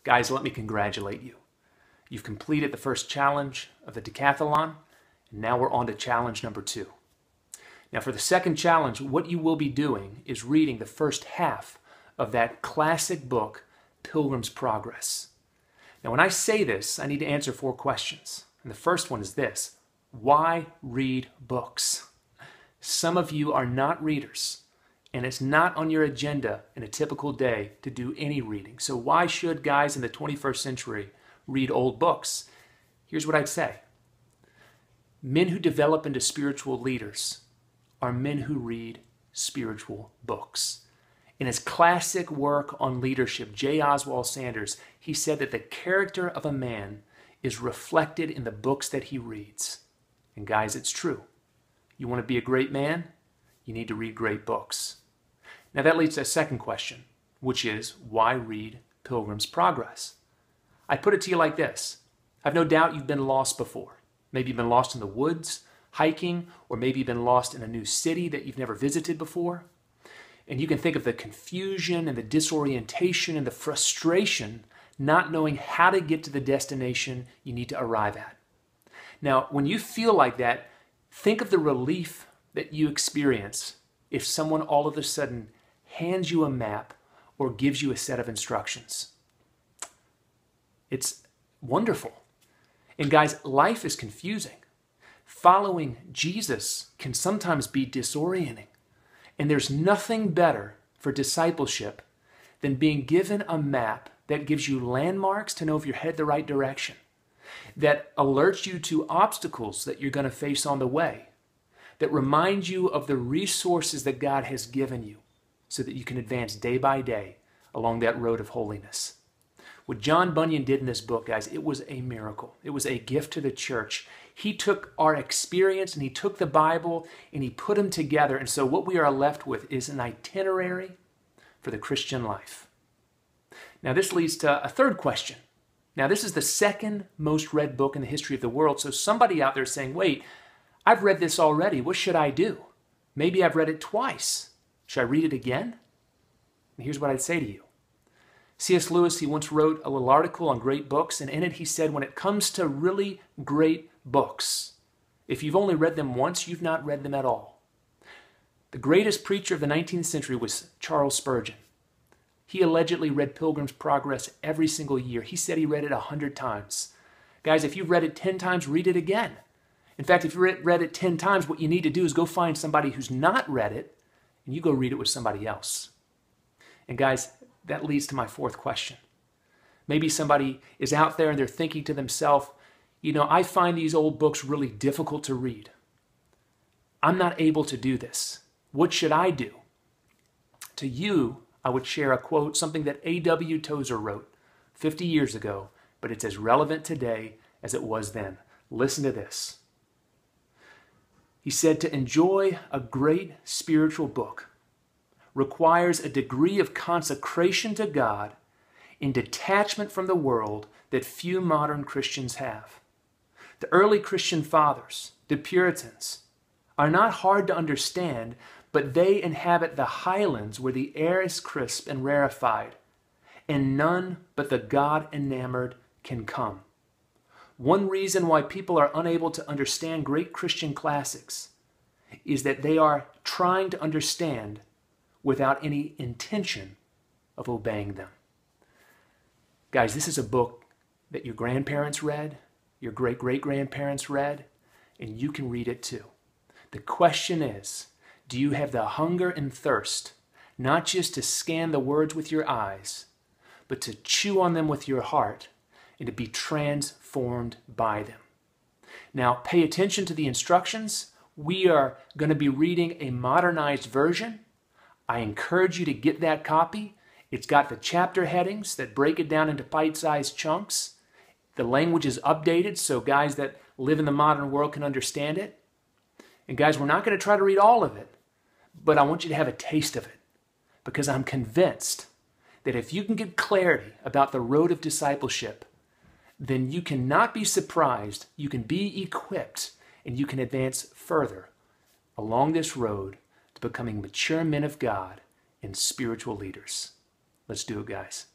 Guys, let me congratulate you. You've completed the first challenge of the decathlon, and now we're on to challenge number 2. Now for the second challenge, what you will be doing is reading the first half of that classic book, Pilgrim's Progress. Now when I say this, I need to answer 4 questions. And the first one is this: why read books? Some of you are not readers, and it's not on your agenda in a typical day to do any reading. So why should guys in the 21st century read old books? Here's what I'd say. Men who develop into spiritual leaders are men who read spiritual books. In his classic work on leadership, J. Oswald Sanders, he said that the character of a man is reflected in the books that he reads. And guys, it's true. You want to be a great man? You need to read great books. Now that leads to a second question, which is, why read Pilgrim's Progress? I put it to you like this. I've no doubt you've been lost before. Maybe you've been lost in the woods, hiking, or maybe you've been lost in a new city that you've never visited before. And you can think of the confusion and the disorientation and the frustration not knowing how to get to the destination you need to arrive at. Now, when you feel like that, think of the relief that you experience if someone all of a sudden hands you a map or gives you a set of instructions. It's wonderful. And guys, life is confusing. Following Jesus can sometimes be disorienting. And there's nothing better for discipleship than being given a map that gives you landmarks to know if you're headed the right direction, that alerts you to obstacles that you're going to face on the way, that reminds you of the resources that God has given you so that you can advance day by day along that road of holiness. What John Bunyan did in this book, guys, it was a miracle. It was a gift to the church. He took our experience and he took the Bible and he put them together. And so what we are left with is an itinerary for the Christian life. Now this leads to a third question. Now this is the second most read book in the history of the world. So somebody out there is saying, wait, I've read this already. What should I do? Maybe I've read it twice. Should I read it again? And here's what I'd say to you. C.S. Lewis, he once wrote a little article on great books, and in it he said, when it comes to really great books, if you've only read them once, you've not read them at all. The greatest preacher of the 19th century was Charles Spurgeon. He allegedly read Pilgrim's Progress every single year. He said he read it 100 times. Guys, if you've read it 10 times, read it again. In fact, if you read it 10 times, what you need to do is go find somebody who's not read it, and you go read it with somebody else. And guys, that leads to my fourth question. Maybe somebody is out there and they're thinking to themselves, you know, I find these old books really difficult to read. I'm not able to do this. What should I do? To you, I would share a quote, something that A.W. Tozer wrote 50 years ago, but it's as relevant today as it was then. Listen to this. He said, to enjoy a great spiritual book requires a degree of consecration to God in detachment from the world that few modern Christians have. The early Christian fathers, the Puritans, are not hard to understand, but they inhabit the highlands where the air is crisp and rarefied, and none but the God-enamored can come. One reason why people are unable to understand great Christian classics is that they are trying to understand without any intention of obeying them. Guys, this is a book that your grandparents read, your great-great-grandparents read, and you can read it too. The question is, do you have the hunger and thirst, not just to scan the words with your eyes, but to chew on them with your heart and to be transformed by them? Now, pay attention to the instructions. We are going to be reading a modernized version. I encourage you to get that copy. It's got the chapter headings that break it down into bite-sized chunks. The language is updated so guys that live in the modern world can understand it. And guys, we're not going to try to read all of it, but I want you to have a taste of it because I'm convinced that if you can get clarity about the road of discipleship, then you cannot be surprised, you can be equipped, and you can advance further along this road to becoming mature men of God and spiritual leaders. Let's do it, guys.